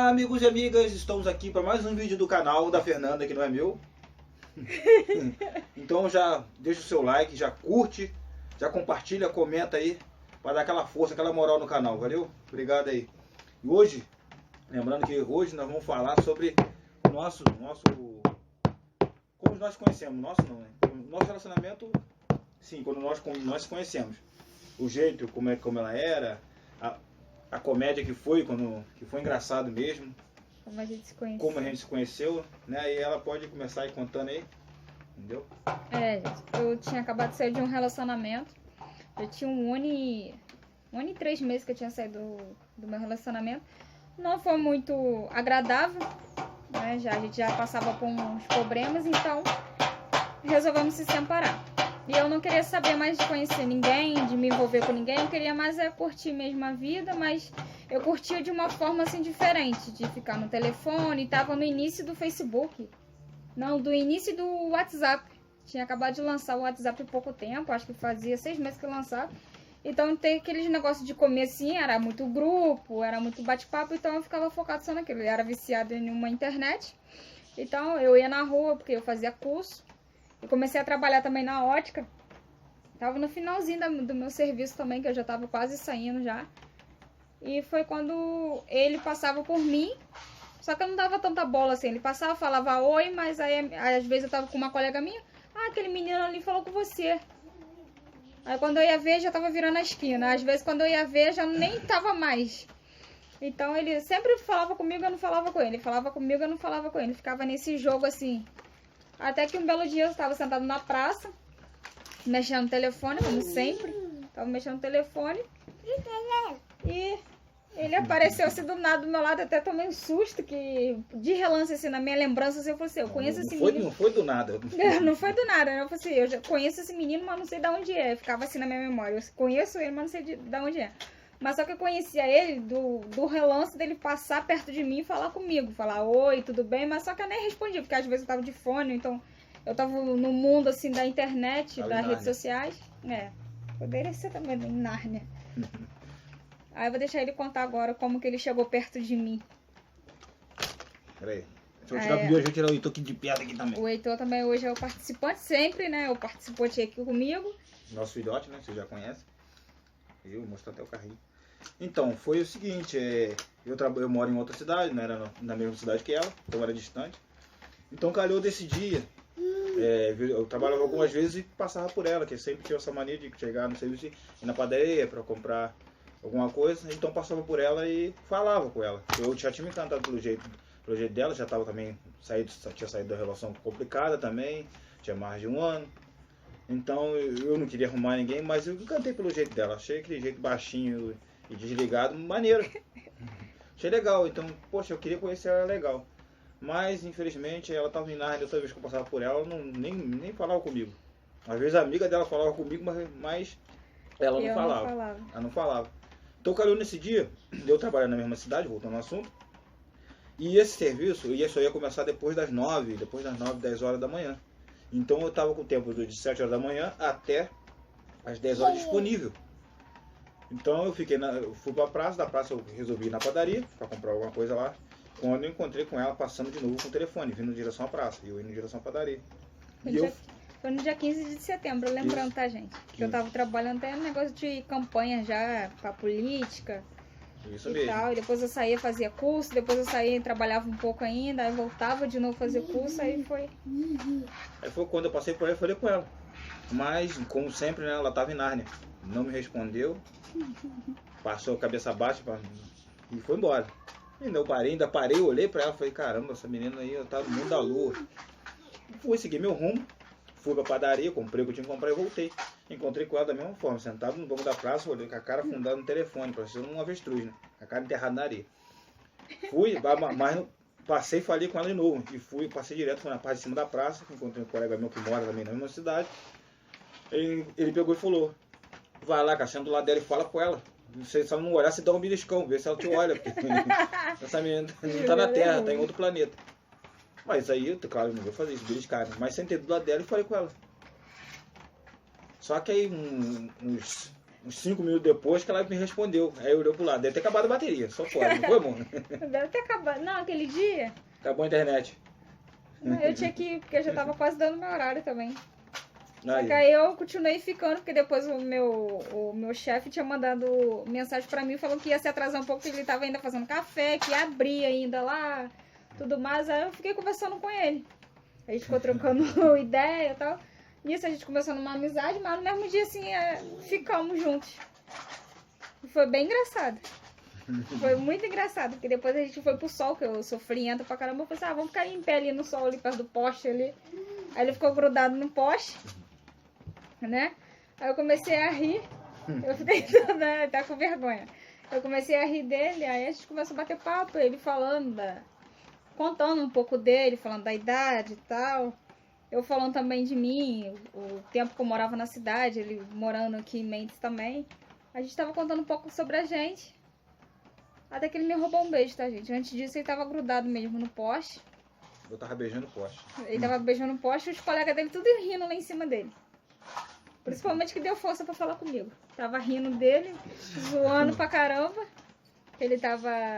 Olá, amigos e amigas, estamos aqui para mais um vídeo do canal da Fernanda, que não é meu. Então já deixa o seu like, já curte, já compartilha, comenta aí, para dar aquela força, aquela moral no canal, valeu? Obrigado aí. E hoje, lembrando que hoje nós vamos falar sobre o nosso como nós conhecemos, nosso não, né? O nosso relacionamento, sim, quando nós conhecemos. O jeito, como ela era, a comédia que foi, que foi engraçado mesmo. Como a gente se conheceu. Como a gente se conheceu, né? E ela pode começar aí contando aí, entendeu? Gente, eu tinha acabado de sair de um relacionamento. Eu tinha um ano e 3 meses que eu tinha saído do meu relacionamento. Não foi muito agradável, né? A gente já passava por uns problemas, então resolvemos se separar. E eu não queria saber mais de conhecer ninguém, de me envolver com ninguém. Eu queria mais curtir mesmo a vida, mas eu curtia de uma forma assim diferente, de ficar no telefone. Tava no início do Facebook. Não, do início do WhatsApp. Tinha acabado de lançar o WhatsApp há pouco tempo, acho que fazia 6 meses que eu lançava. Então tem aqueles negócios de comer assim, era muito grupo, era muito bate-papo, então eu ficava focado só naquilo. Eu era viciada em uma internet. Então eu ia na rua, porque eu fazia curso. Eu comecei a trabalhar também na ótica. Tava no finalzinho do meu serviço também, que eu já tava quase saindo já. E foi quando ele passava por mim. Só que eu não dava tanta bola assim. Ele passava, falava oi, mas aí às vezes eu tava com uma colega minha. Ah, aquele menino ali falou com você. Aí quando eu ia ver, já tava virando a esquina. Às vezes quando eu ia ver, já nem tava mais. Então ele sempre falava comigo, eu não falava com ele. Ele falava comigo, eu não falava com ele. Ficava nesse jogo assim. Até que um belo dia eu estava sentado na praça, mexendo no telefone, como sempre. Estava mexendo no telefone. E ele apareceu assim do nada do meu lado, até tomei um susto, que de relance assim, na minha lembrança, assim, eu falei assim, eu conheço esse menino. Não foi do nada. Não foi do nada, né? Eu falei assim, eu já conheço esse menino, mas não sei de onde é. Ficava assim na minha memória. Eu conheço ele, mas não sei de onde é. Mas só que eu conhecia ele do relance dele passar perto de mim e falar comigo. Falar, oi, tudo bem? Mas só que eu nem respondia, porque às vezes eu tava de fone, então eu tava no mundo, assim, da internet, das redes sociais. Poderia ser também em Nárnia. Aí eu vou deixar ele contar agora como que ele chegou perto de mim. Peraí. Deixa eu tirar primeiro, deixa eu tirar o Heitor aqui de perto aqui também. O Heitor também hoje é o participante sempre, né? O participante aqui comigo. Nosso filhote, né? Você já conhece. Eu mostro até o carrinho. Então, foi o seguinte, eu moro em outra cidade, não era na mesma cidade que ela, então era distante. Então calhou desse dia, eu trabalhava algumas vezes e passava por ela, que sempre tinha essa mania de chegar no serviço e ir na padaria para comprar alguma coisa, então passava por ela e falava com ela. Eu já tinha me encantado pelo jeito dela, já estava também, tinha saído da relação complicada também, tinha mais de um ano. Então eu não queria arrumar ninguém, mas eu encantei pelo jeito dela, achei aquele jeito baixinho e desligado, maneiro. Achei legal, então, poxa, eu queria conhecer ela legal. Mas, infelizmente, ela estava em Nárnia, toda vez que eu passava por ela, nem falava comigo. Às vezes a amiga dela falava comigo, mas ela não falava. Ela não falava. Então, calhou nesse dia, eu trabalhando na mesma cidade, voltando ao assunto, e esse serviço, só ia começar depois das 9, 10 horas da manhã. Então, eu estava com o tempo de 7 horas da manhã até as 10 horas disponível. Então eu fui pra praça, da praça eu resolvi ir na padaria para comprar alguma coisa lá. Quando eu encontrei com ela passando de novo com o telefone, vindo em direção à praça, e eu indo em direção à padaria. Foi no dia 15 de setembro, lembrando, tá, gente? Que eu tava trabalhando até no negócio de campanha já, pra política. Isso e mesmo. Tal. E depois eu saía, fazia curso, depois eu saía e trabalhava um pouco ainda, aí voltava de novo fazer curso, aí foi. Aí foi quando eu passei por ela e falei com ela. Mas, como sempre, né, ela tava em Nárnia. Não me respondeu, passou a cabeça baixa e foi embora. Ainda parei, olhei pra ela e falei, caramba, essa menina aí, eu tava no mundo da lua. Fui seguir meu rumo, fui pra padaria, comprei o que eu tinha que comprar e voltei. Encontrei com ela da mesma forma, sentado no banco da praça, olhei com a cara afundada no telefone, parecendo um avestruz, né? Com a cara enterrada na areia. Mas passei e falei com ela de novo. E passei direto, fui na parte de cima da praça, encontrei um colega meu que mora também na mesma cidade. Ele pegou e falou, vai lá, senta do lado dela e fala com ela. Se ela não olhar, você dá um beliscão, vê se ela te olha. Porque essa menina não tá na Terra, tá em outro planeta. Mas aí, claro, eu não vou fazer isso, beliscar. Mas sentei do lado dela e falei com ela. Só que aí, uns uns 5 minutos depois que ela me respondeu. Aí eu olhei pro lado, deve ter acabado a bateria, só pode, não foi, amor? Deve ter acabado. Não, aquele dia Acabou a internet. eu tinha que ir, porque já tava quase dando meu horário também. Só que Aí, aí eu continuei ficando, porque depois o meu chefe tinha mandado mensagem pra mim falando que ia se atrasar um pouco, que ele tava ainda fazendo café, que ia abrir ainda lá, tudo mais. Aí eu fiquei conversando com ele. A gente ficou trocando ideia e tal. Nisso a gente começou numa amizade, mas no mesmo dia assim, ficamos juntos. E foi bem engraçado. Foi muito engraçado, porque depois a gente foi pro sol, que eu sou frienta pra caramba. Eu falei assim, vamos ficar em pé ali no sol, ali perto do poste ali. Aí ele ficou grudado no poste, né? Aí eu comecei a rir. Eu fiquei toda, até com vergonha. Eu comecei a rir dele, aí a gente começou a bater papo, ele falando, contando um pouco dele, falando da idade e tal. Eu falando também de mim, o tempo que eu morava na cidade, ele morando aqui em Mendes também. A gente tava contando um pouco sobre a gente. Até que ele me roubou um beijo, tá, gente? Antes disso, ele tava grudado mesmo no poste. eu tava beijando o poste. Ele tava beijando o poste e os colegas dele tudo rindo lá em cima dele. Principalmente que deu força pra falar comigo. Tava rindo dele, zoando pra caramba. Ele tava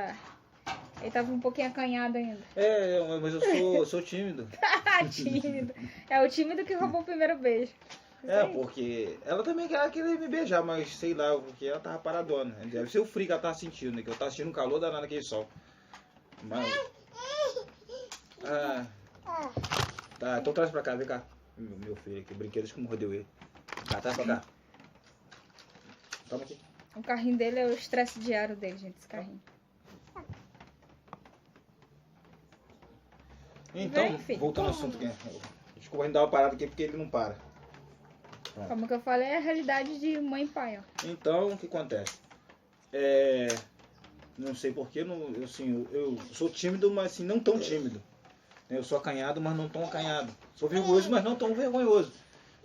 um pouquinho acanhado ainda. Mas eu sou tímido. Tímido. É o tímido que roubou o primeiro beijo. Porque ela também queria me beijar, mas sei lá, porque ela tava paradona. Deve ser o frio que ela tava sentindo, né? Que eu tava sentindo um calor danado naquele sol. Mas... tá, então traz pra cá, vem cá. Meu filho aqui, brinquedos que mordeu ele. Tá, traz pra cá. Toma aqui. O carrinho dele é o estresse diário dele, gente, esse carrinho. Então, voltando ao assunto aqui. Desculpa, a gente dá uma parada aqui porque ele não para. Como que eu falei, é a realidade de mãe e pai, ó. Então, o que acontece? Não sei porquê, eu sou tímido, mas assim, não tão tímido. Eu sou acanhado, mas não tão acanhado. Sou vergonhoso, mas não tão vergonhoso.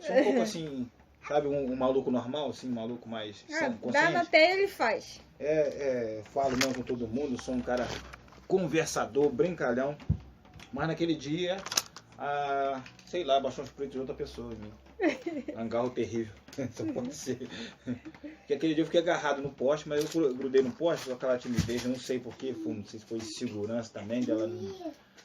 Sou um pouco assim, sabe, um maluco normal, assim, um maluco mais consciente. Dá na telha, ele faz. Falo mesmo com todo mundo, sou um cara conversador, brincalhão. Mas naquele dia, sei lá, baixou uns peitos de outra pessoa em mim. Angarro terrível. Só pode ser. Porque aquele dia eu fiquei agarrado no poste, mas eu grudei no poste com aquela timidez, eu não sei porquê, não sei se foi segurança também dela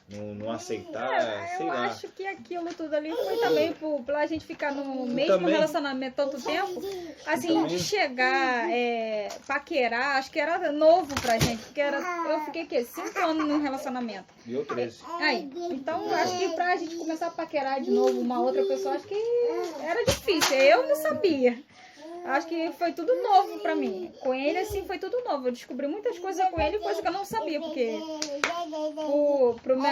não aceitar, sei lá. Eu acho que aquilo tudo ali foi também pra gente ficar no mesmo relacionamento tanto tempo, assim, de chegar, paquerar, acho que era novo pra gente, porque eu fiquei, 5 anos num relacionamento. E eu 13. Aí, então acho que pra gente começar a paquerar de novo uma outra pessoa, acho que era difícil, eu não sabia. Acho que foi tudo novo pra mim. Com ele, assim, foi tudo novo. Eu descobri muitas coisas com ele, coisas que eu não sabia, porque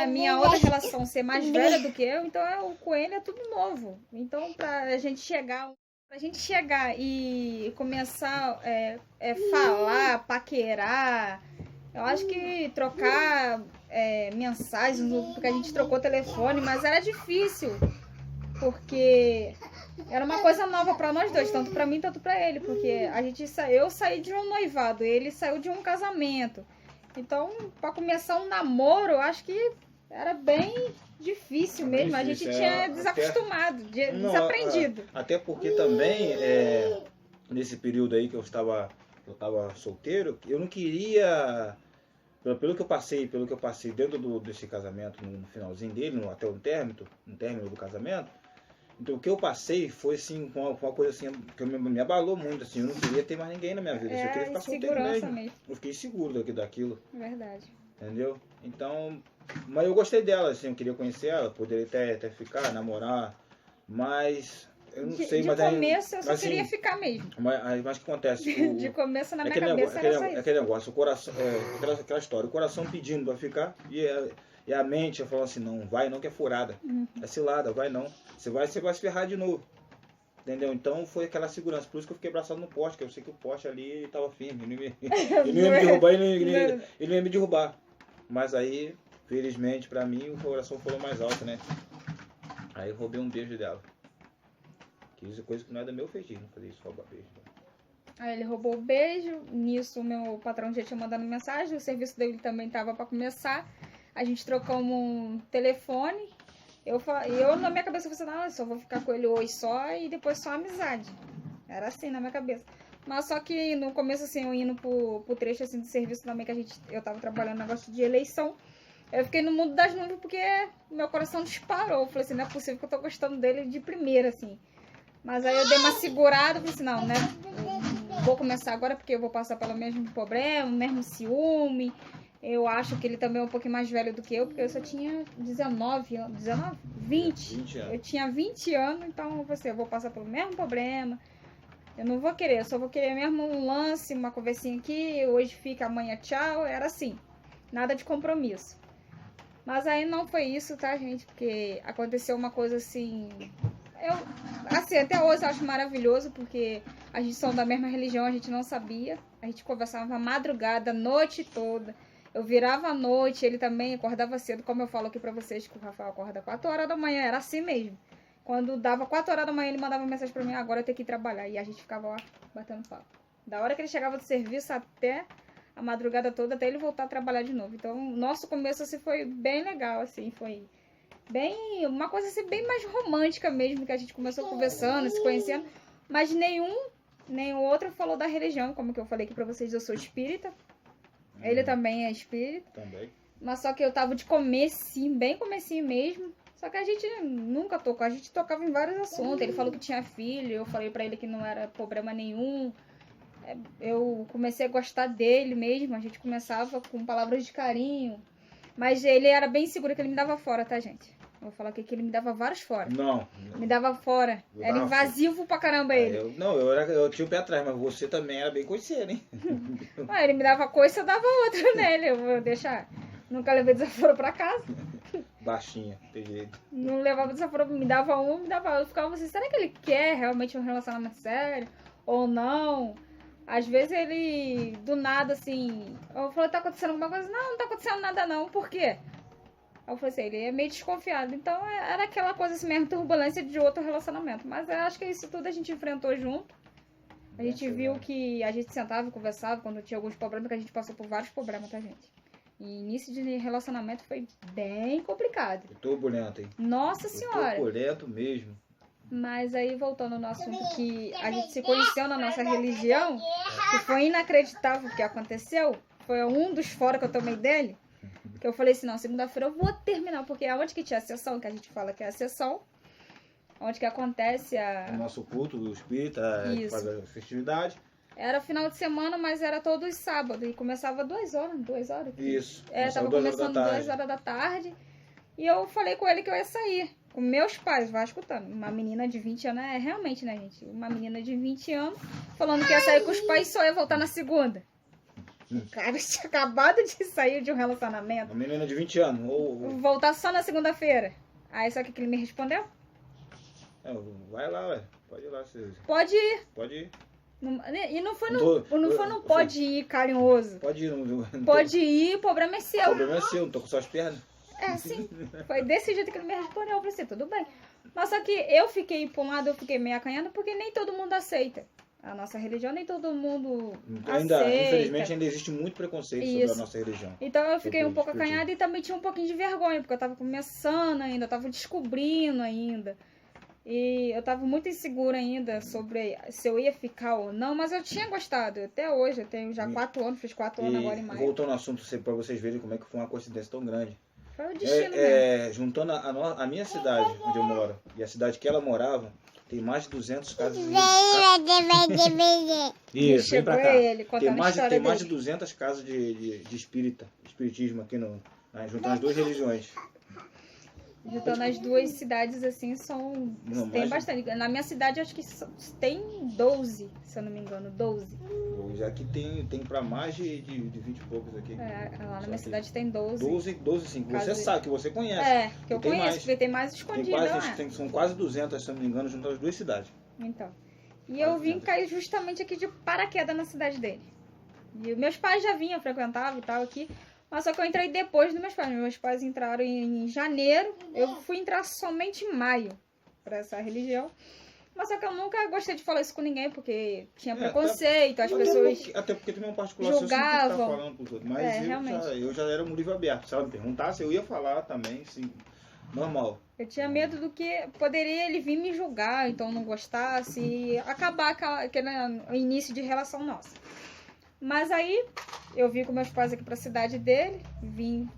minha outra relação ser mais velha do que eu, então com ele é tudo novo. Então, pra gente chegar e começar falar, paquerar, eu acho que trocar mensagens, porque a gente trocou telefone, mas era difícil, porque era uma coisa nova pra nós dois, tanto pra mim, tanto pra ele, porque eu saí de um noivado, ele saiu de um casamento. Então, pra começar um namoro, eu acho que era bem difícil mesmo. A gente tinha desacostumado, desaprendido. Até porque também, nesse período aí que eu estava solteiro, eu não queria, pelo que eu passei dentro desse casamento, no finalzinho dele, até o término do casamento. Então o que eu passei foi assim, uma coisa assim, que me abalou muito, assim, eu não queria ter mais ninguém na minha vida, eu queria ficar solteiro mesmo. Eu fiquei seguro daquilo. Verdade. Entendeu? Então, mas eu gostei dela, assim, eu queria conhecer ela, poderia até ficar, namorar, mas eu não sei, mas de começo eu só queria ficar mesmo. Mas o que acontece? De começo na minha cabeça era só isso. Aquele negócio, o coração, aquela história, o coração pedindo pra ficar e a mente falando assim, não, vai não que é furada, é cilada, vai não, você vai se ferrar de novo, entendeu? Então foi aquela segurança, por isso que eu fiquei abraçado no poste, que eu sei que o poste ali estava firme, ele não ia me derrubar, ele não ia me derrubar, mas aí, felizmente pra mim, o coração falou mais alto, né? Aí eu roubei um beijo dela, que isso é coisa que não é do meu feitiço, não fazer isso, roubar beijo. Aí ele roubou o beijo, nisso o meu patrão já tinha mandado mensagem, o serviço dele também estava para começar. A gente trocou um telefone. Eu na minha cabeça falei, não, eu só vou ficar com ele hoje só e depois só amizade. Era assim na minha cabeça. Mas só que no começo, assim, eu indo pro trecho, assim, de serviço também, que eu tava trabalhando no negócio de eleição. Eu fiquei no mundo das nuvens porque meu coração disparou. Eu falei assim, não é possível que eu tô gostando dele de primeira, assim. Mas aí eu dei uma segurada, falei assim, não, né? Eu vou começar agora porque eu vou passar pelo mesmo problema, mesmo ciúme. Eu acho que ele também é um pouquinho mais velho do que eu, porque eu só tinha 19 anos. 19? 20. 20 anos. Eu tinha 20 anos, então eu vou passar pelo mesmo problema. Eu não vou querer, eu só vou querer mesmo um lance, uma conversinha aqui, hoje fica, amanhã tchau. Era assim, nada de compromisso. Mas aí não foi isso, tá, gente? Porque aconteceu uma coisa assim... assim, até hoje eu acho maravilhoso, porque a gente são da mesma religião, a gente não sabia. A gente conversava a madrugada, a noite toda. Eu virava à noite, ele também acordava cedo, como eu falo aqui pra vocês, que o Rafael acorda 4 horas da manhã, era assim mesmo. Quando dava 4 horas da manhã, ele mandava mensagem pra mim, agora eu tenho que ir trabalhar. E a gente ficava lá, batendo papo. Da hora que ele chegava do serviço até a madrugada toda, até ele voltar a trabalhar de novo. Então, o nosso começo, assim, foi bem legal, assim, foi bem, uma coisa assim, bem mais romântica mesmo, que a gente começou conversando, se conhecendo. Mas nenhum outro falou da religião, como que eu falei aqui pra vocês, eu sou espírita. Ele também é espírita. Também. Mas só que eu tava de comecinho, bem comecinho mesmo. Só que a gente nunca tocou, a gente tocava em vários assuntos. Ele falou que tinha filho, eu falei pra ele que não era problema nenhum. Eu comecei a gostar dele mesmo, a gente começava com palavras de carinho. Mas ele era bem seguro que ele me dava fora, tá, gente? Eu vou falar aqui que ele me dava vários fora. Não. Me dava fora. Era invasivo pra caramba ele. Eu tinha o pé atrás, mas você também era bem coiceiro, hein? Ele me dava coisa, eu dava outra nele. Eu vou deixar. Nunca levei desaforo pra casa. Baixinha, tem jeito. Não levava desaforo, me dava um, me dava outro. Eu ficava assim, será que ele quer realmente um relacionamento sério? Ou não? Às vezes ele, do nada, assim... Eu falei, tá acontecendo alguma coisa? Não tá acontecendo nada não. Por quê? Eu falei assim, ele é meio desconfiado. Então era aquela coisa assim mesmo, turbulência de outro relacionamento. Mas eu acho que isso tudo a gente enfrentou junto. A gente viu que a gente sentava e conversava quando tinha alguns problemas, que a gente passou por vários problemas, tá, gente? E início de relacionamento foi bem complicado. Turbulento, hein? Nossa Senhora! Turbulento mesmo. Mas aí, voltando no assunto que a gente se conheceu na nossa religião, que foi inacreditável o que aconteceu, foi um dos fora que eu tomei dele, que eu falei assim, não, segunda-feira eu vou terminar, porque aonde que tinha a sessão, que a gente fala que é a sessão, onde que acontece o nosso culto do espírita, faz a festividade. Era final de semana, mas era todos sábados, e começava 2 horas. Isso. Tava começando 2 horas da tarde, e eu falei com ele que eu ia sair. Com meus pais, vai escutando. Uma menina de 20 anos, realmente, né, gente? Uma menina de 20 anos falando que ia sair com os pais e só ia voltar na segunda. O cara tinha acabado de sair de um relacionamento. Uma menina de 20 anos. Voltar só na segunda-feira. Aí, sabe o que ele me respondeu? Vai lá, ué. Pode ir lá. Pode ir. Pode ir. E não foi não pode ir carinhoso. Pode ir. Pode ir, o problema é seu. O problema é seu, não tô com suas pernas. Sim. Foi desse jeito que ele me respondeu. Eu falei assim, tudo bem. Mas só que eu fiquei por um lado, eu fiquei meio acanhada, porque nem todo mundo aceita. A nossa religião, nem todo mundo aceita. Infelizmente, ainda existe muito preconceito sobre a nossa religião. Então eu fiquei um pouco acanhada e também tinha um pouquinho de vergonha, porque eu tava começando ainda, eu tava descobrindo ainda. E eu tava muito insegura ainda sobre se eu ia ficar ou não, mas eu tinha gostado. Até hoje, eu tenho já 4 anos, fiz 4 anos agora em maio. Voltando ao assunto, pra vocês verem como é que foi uma coincidência tão grande. Foi o destino mesmo. Juntando a minha cidade, onde eu moro, e a cidade que ela morava, tem mais de 200 casas de... Isso, vem pra cá. Tem mais de 200 casas de espiritismo aqui, juntando as duas religiões. Juntando as duas cidades, assim, tem bastante. Na minha cidade, acho que tem 12, se eu não me engano, 12. Aqui tem pra mais de 20 e poucos aqui. Lá na minha cidade tem 12. 12 sim, que você sabe, que você conhece. Que eu conheço, porque tem mais escondido lá. São quase 200, se eu não me engano, juntando as duas cidades. Então. E eu vim cair justamente aqui de paraquedas na cidade dele. E meus pais já vinham, frequentavam e tal aqui. Mas só que eu entrei depois dos meus pais. Meus pais entraram em janeiro. Eu fui entrar somente em maio para essa religião. Mas só que eu nunca gostei de falar isso com ninguém, porque tinha preconceito, as pessoas até porque também é um particular, julgavam. Falando com os outros. Mas eu já era um livro aberto. Se ela me perguntasse, eu ia falar também, sim. Normal. Eu tinha medo do que poderia ele vir me julgar, então não gostasse e acabar aquele início de relação nossa. Mas aí eu vim com meus pais aqui pra cidade dele, vim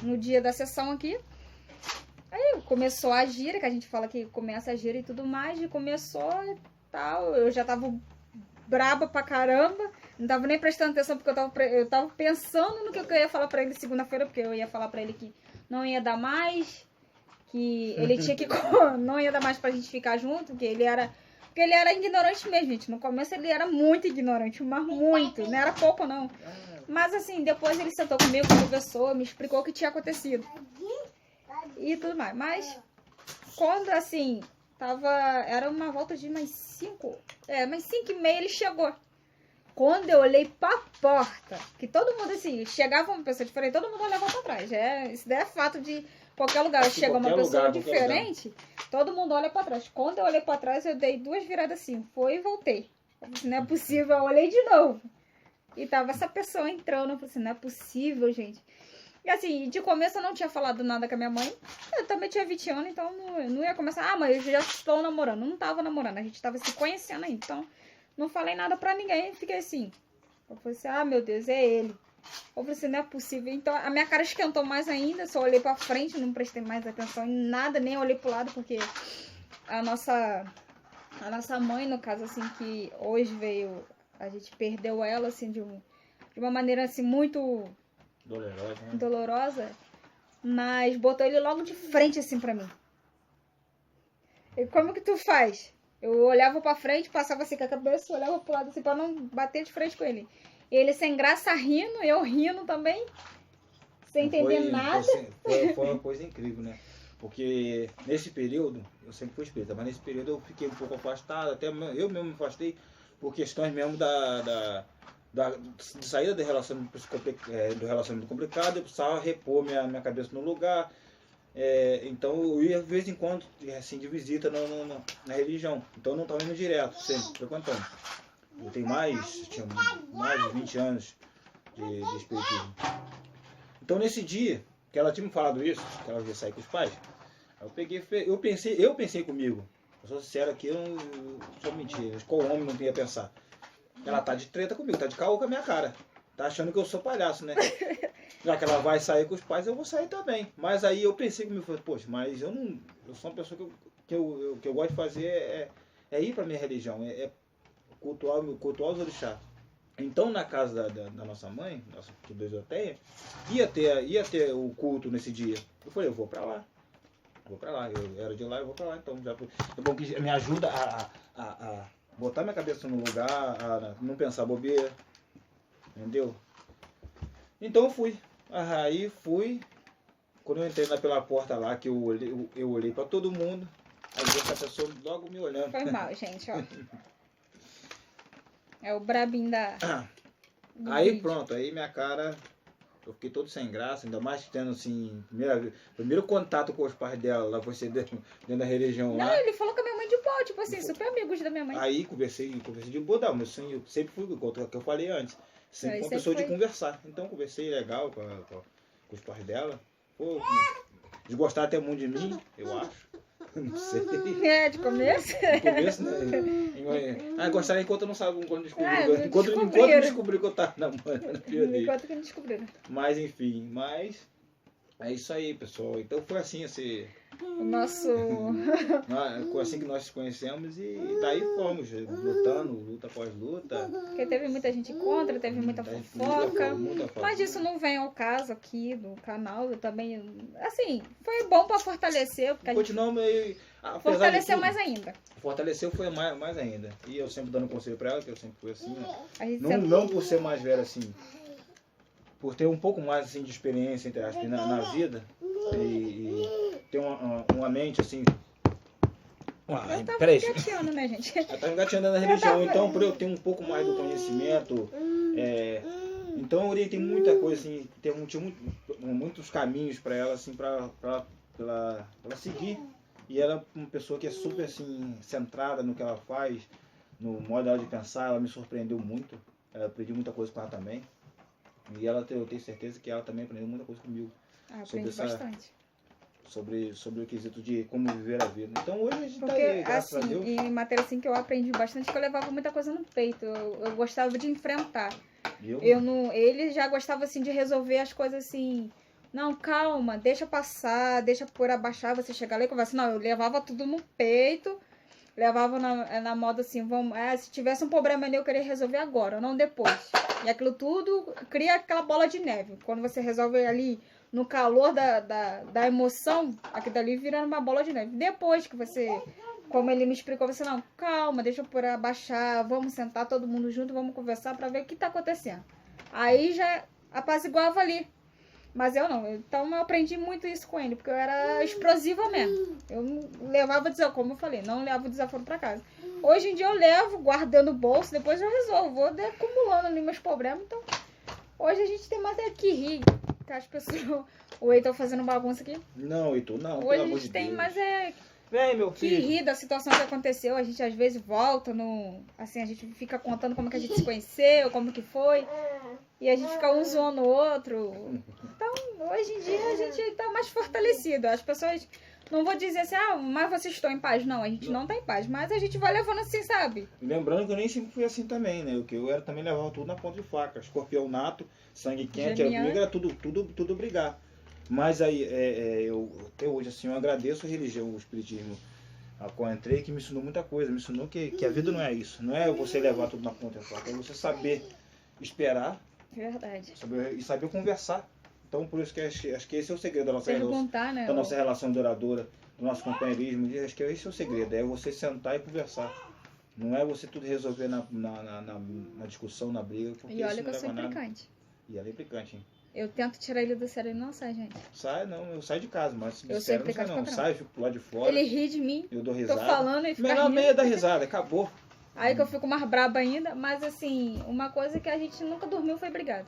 no dia da sessão aqui. Aí começou a gira, que a gente fala que começa a gira e tudo mais, e começou e tal. Eu já tava braba pra caramba, não tava nem prestando atenção porque eu tava pensando no que eu ia falar pra ele segunda-feira, porque eu ia falar pra ele que não ia dar mais, que ele tinha que não ia dar mais pra gente ficar junto, porque ele era ignorante mesmo, gente. No começo ele era muito ignorante, mas muito, não era pouco não. Mas assim, depois ele sentou comigo, conversou, me explicou o que tinha acontecido e tudo mais. Mas quando assim, era uma volta de mais 5h30 ele chegou. Quando eu olhei pra porta, que todo mundo assim, chegava uma pessoa diferente, todo mundo olhava pra trás. Isso daí é fato de qualquer lugar. Chega uma pessoa diferente, todo mundo olha pra trás. Quando eu olhei pra trás, eu dei 2 viradas assim, foi e voltei. Eu falei assim, não é possível, eu olhei de novo. E tava essa pessoa entrando, eu falei assim, não é possível, gente. E assim, de começo eu não tinha falado nada com a minha mãe. Eu também tinha 20 anos, então não ia começar. Mãe, eu já estou namorando. Não tava namorando, a gente tava se conhecendo ainda. Então, não falei nada pra ninguém. Fiquei assim. Eu falei assim, meu Deus, é ele. Eu falei assim, não é possível. Então, a minha cara esquentou mais ainda. Só olhei pra frente, não prestei mais atenção em nada, nem olhei pro lado, porque a nossa mãe, no caso, assim, que hoje veio, a gente perdeu ela, assim, de uma maneira, assim, muito dolorosa, mas botou ele logo de frente, assim, pra mim. E como que tu faz? Eu olhava pra frente, passava assim com a cabeça, olhava pro lado, assim, pra não bater de frente com ele. Ele sem graça rindo, eu rindo também, sem entender nada. Foi uma coisa incrível, né? Porque nesse período, eu sempre fui espírita, mas nesse período eu fiquei um pouco afastado, até eu mesmo me afastei por questões mesmo de saída do relacionamento complicado. Eu precisava repor minha cabeça no lugar. Então eu ia de vez em quando, assim, de visita na religião. Então eu não estava indo direto, sempre, frequentando. Eu tinha mais de 20 anos de espiritismo. Então nesse dia, que ela tinha me falado isso, que ela ia sair com os pais, eu pensei comigo. Eu sou sincero aqui, eu não sou mentira. Qual homem não ia pensar? Ela tá de treta comigo, tá de caô com a minha cara. Tá achando que eu sou palhaço, né? Já que ela vai sair com os pais, eu vou sair também. Mas aí eu pensei comigo, falei, poxa, mas eu sou uma pessoa que eu gosto de fazer é ir pra minha religião, cultuar os orixás. Então na casa da nossa mãe, nossa Doisoteia, ia ter o culto nesse dia. Eu falei, eu vou pra lá. Eu era de lá, eu vou pra lá. Então já é bom que me ajuda a botar minha cabeça no lugar, a não pensar bobeira. Entendeu? Então eu fui. Aí fui. Quando eu entrei pela porta lá, que eu olhei pra todo mundo, aí essa pessoa logo me olhando. Foi mal, gente, ó. É o brabinho Aí vídeo. Pronto, aí minha cara, eu fiquei todo sem graça, ainda mais tendo assim, primeiro contato com os pais dela, lá foi ser dentro da religião lá. Não, ele falou com a minha mãe de boa, tipo assim, super amigos da minha mãe. Aí conversei de boa, não, mas eu sempre fui, o que eu falei antes, sempre uma pessoa de conversar. Então conversei legal com os pais dela. Pô, eles gostaram até muito de mim, eu acho. Não sei. De começo? De começo, né? Gostaram enquanto eu não sabia, enquanto descobriu que eu tava namorando. Enquanto que não descobriram. Mas enfim, é isso aí, pessoal. Então foi assim, o nosso... assim que nós nos conhecemos e daí fomos lutando, luta após luta. Porque teve muita gente contra, teve muita fofoca. Mas isso não vem ao caso aqui do canal. Eu também, assim, foi bom pra fortalecer. Continuamos aí. Fortaleceu mais ainda. Fortaleceu foi mais ainda. E eu sempre dando conselho pra ela, que eu sempre fui assim. Não por ser mais velho assim, por ter um pouco mais assim, de experiência entre aspas, na vida e ter uma mente assim. Eu tava engateando, né, gente? Eu tava engateando na religião, então por eu ter um pouco mais do conhecimento, então eu orientei muita coisa assim, tinha muitos caminhos para ela assim, para ela seguir. E ela é uma pessoa que é super assim centrada no que ela faz, no modo dela de pensar. Ela me surpreendeu muito. Eu aprendi muita coisa com ela também. E eu tenho certeza que ela também aprendeu muita coisa comigo. Aprendi bastante. Sobre o quesito de como viver a vida. Então hoje a gente Porque, tá aí, graças assim, a Deus. em matéria assim que eu aprendi bastante, que eu levava muita coisa no peito. Eu gostava de enfrentar. Ele já gostava assim de resolver as coisas assim. Não, calma, deixa passar, deixa por abaixar, você chegar lá e conversa. Não, eu levava tudo no peito, levava na moda assim, se tivesse um problema ali eu queria resolver agora, não depois. E aquilo tudo cria aquela bola de neve. Quando você resolve ali no calor da emoção, aquilo dali vira uma bola de neve. Depois que você, como ele me explicou, você, não, calma, deixa por abaixar, vamos sentar todo mundo junto, vamos conversar pra ver o que tá acontecendo. Aí já apaziguava ali. Mas eu não, então eu aprendi muito isso com ele, porque eu era explosiva mesmo. Eu levava desaforo, como eu falei, não levo desaforo pra casa. Hoje em dia eu levo, guardando o bolso, depois eu resolvo, vou acumulando ali meus problemas. Então, hoje a gente tem mais que rir, que as pessoas... O Heitor fazendo bagunça aqui. Não, Heitor, não, hoje pelo a amor gente de tem Deus. mais Vem, meu que filho. rir da situação que aconteceu. A gente às vezes volta assim, a gente fica contando como que a gente se conheceu, como que foi. E a gente fica um zoando o outro. Então, hoje em dia a gente tá mais fortalecido. As pessoas, não vou dizer assim, mas vocês estão em paz. Não, a gente não tá em paz. Mas a gente vai levando assim, sabe? Lembrando que eu nem sempre fui assim também, né? O que eu era também levava tudo na ponta de faca. Escorpião nato, sangue quente, Genial. era tudo brigar. Mas aí, eu até hoje, assim, eu agradeço a religião, o espiritismo, a qual eu entrei, que me ensinou muita coisa. Me ensinou que a vida não é isso. Não é você levar tudo na ponta de faca. É você saber esperar. Verdade. E saber conversar. Então, por isso que acho que esse é o segredo da nossa relação. Né? Da nossa relação duradoura, do nosso companheirismo. Acho que esse é o segredo. É você sentar e conversar. Não é você tudo resolver na discussão, na briga. Porque E olha isso que eu não sou leva a nada. implicante. E ela é implicante, hein? Eu tento tirar ele do sério, ele não sai, gente. Sai, não. Eu saio de casa, mas Eu de sou sério não sai, implicante não. pra Sai, fico lá de fora. Ele ri de mim. Eu dou Tô risada. falando e fica Menor rindo. meia da risada, acabou. Aí que eu fico mais braba ainda. Mas assim, uma coisa que a gente nunca dormiu foi brigado.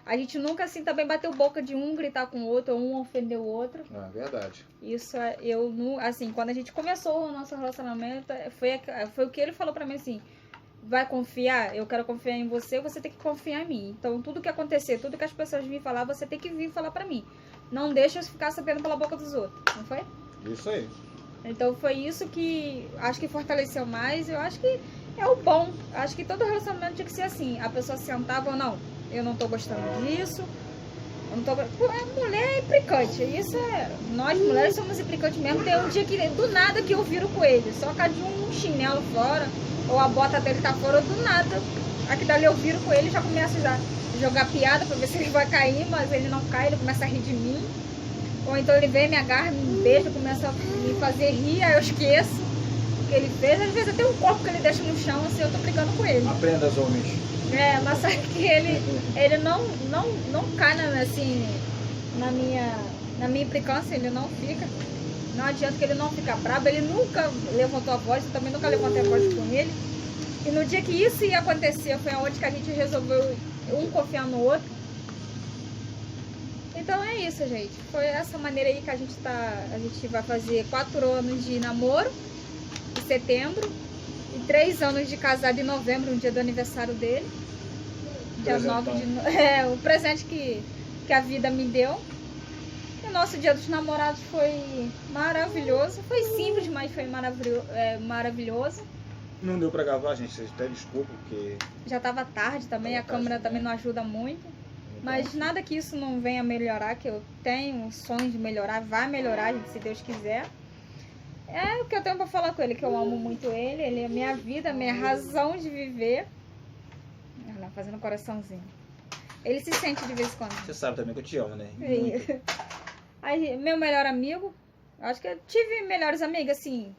A gente nunca, assim, também bateu boca de um gritar com o outro, ou um ofender o outro. Ah, verdade. Isso, eu não... Assim, quando a gente começou o nosso relacionamento, foi o que ele falou pra mim, assim... Vai confiar? Eu quero confiar em você, você tem que confiar em mim. Então, tudo que acontecer, tudo que as pessoas virem falar, você tem que vir falar pra mim. Não deixa eu ficar sabendo pela boca dos outros, não foi? Isso aí. Então, foi isso que acho que fortaleceu mais. Eu acho que é o bom. Acho que todo relacionamento tinha que ser assim. A pessoa sentava ou não. Eu não tô gostando disso. Eu não tô... Mulher é implicante. Isso é... Nós mulheres somos implicantes mesmo. Tem um dia que do nada que eu viro com ele. Só cai de um chinelo fora. Ou a bota dele tá fora, do nada. Aqui dali eu viro com ele e já começo já a jogar piada pra ver se ele vai cair, mas ele não cai, ele começa a rir de mim. Ou então ele vem, me agarra, me beija, começa a me fazer rir, aí eu esqueço o que ele fez. Às vezes até um copo que ele deixa no chão, assim, eu tô brincando com ele. Aprenda, os homens. Mas sabe que ele não cai assim, na minha implicância, ele não fica. Não adianta que ele não fica bravo, ele nunca levantou a voz, eu também nunca levantei a voz com ele. E no dia que isso ia acontecer, foi onde que a gente resolveu um confiar no outro. Então é isso, gente. Foi essa maneira aí que a gente vai fazer 4 anos de namoro em setembro e 3 anos de casado em novembro, no dia do aniversário dele. Dia 9 de o presente que a vida me deu. O nosso dia dos namorados foi maravilhoso. Foi simples, mas foi maravilhoso. Não deu pra gravar, gente. Vocês até desculpa, porque... Já tava tarde também, a câmera também não ajuda muito. Mas nada que isso não venha melhorar, que eu tenho um sonho de melhorar, vai melhorar, gente, se Deus quiser. É o que eu tenho pra falar com ele, que eu amo muito ele. Ele é a minha vida, a minha razão de viver. Olha lá, fazendo coraçãozinho. Ele se sente de vez em quando. Você sabe também que eu te amo, né? Aí, meu melhor amigo, acho que eu tive melhores amigas, sim,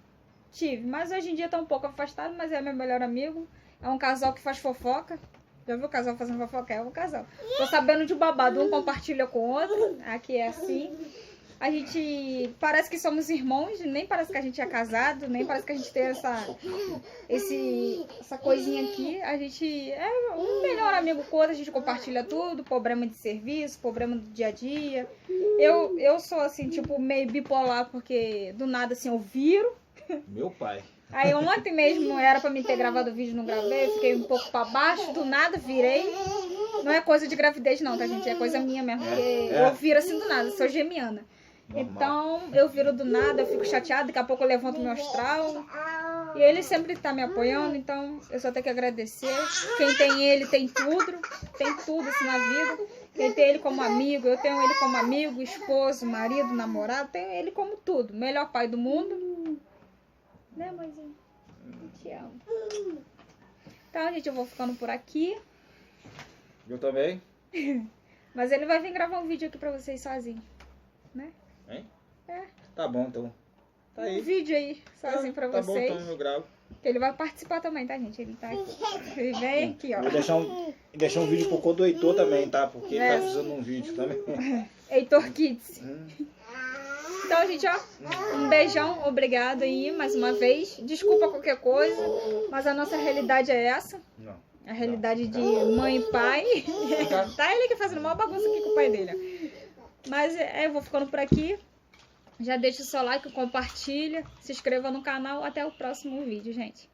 tive, mas hoje em dia tá um pouco afastado, mas é meu melhor amigo. É um casal que faz fofoca. Já viu o casal fazendo fofoca? É um casal. Tô sabendo de babado, um compartilha com o outro, aqui é assim. A gente parece que somos irmãos, nem parece que a gente é casado, nem parece que a gente tem essa coisinha aqui. A gente é um melhor amigo com o outro, a gente compartilha tudo, problema de serviço, problema do dia a dia. Eu sou assim, tipo, meio bipolar, porque do nada assim eu viro. Meu pai. Aí ontem mesmo era pra mim ter gravado o vídeo, não gravei, fiquei um pouco pra baixo, do nada virei. Não é coisa de gravidez não, tá, gente? É coisa minha mesmo, porque eu viro assim do nada, sou gemiana. Normal. Então, eu viro do nada, eu fico chateada, daqui a pouco eu levanto meu astral. E ele sempre tá me apoiando, então eu só tenho que agradecer. Quem tem ele tem tudo assim na vida. Quem tem ele como amigo, eu tenho ele como amigo, esposo, marido, namorado, tenho ele como tudo. Melhor pai do mundo. Né, mãezinha? Te amo. Então, gente, eu vou ficando por aqui. Eu também. Mas ele vai vir gravar um vídeo aqui pra vocês sozinho, né? Hein? É. Tá bom, então. Tá aí. Um vídeo aí, sozinho pra tá vocês. Bom, então eu gravo. Ele vai participar também, tá, gente? Ele tá aqui. Ele vem aqui, ó. Vou deixar um vídeo pro Codô Heitor também, tá? Porque ele tá precisando de um vídeo também. Heitor Kids. Então, gente, ó, um beijão, obrigado aí mais uma vez. Desculpa qualquer coisa, mas a nossa realidade é essa. Não. A realidade de mãe e pai. Tá ele aqui fazendo uma bagunça aqui com o pai dele, ó. Mas eu vou ficando por aqui. Já deixa o seu like, compartilha, se inscreva no canal. Até o próximo vídeo, gente.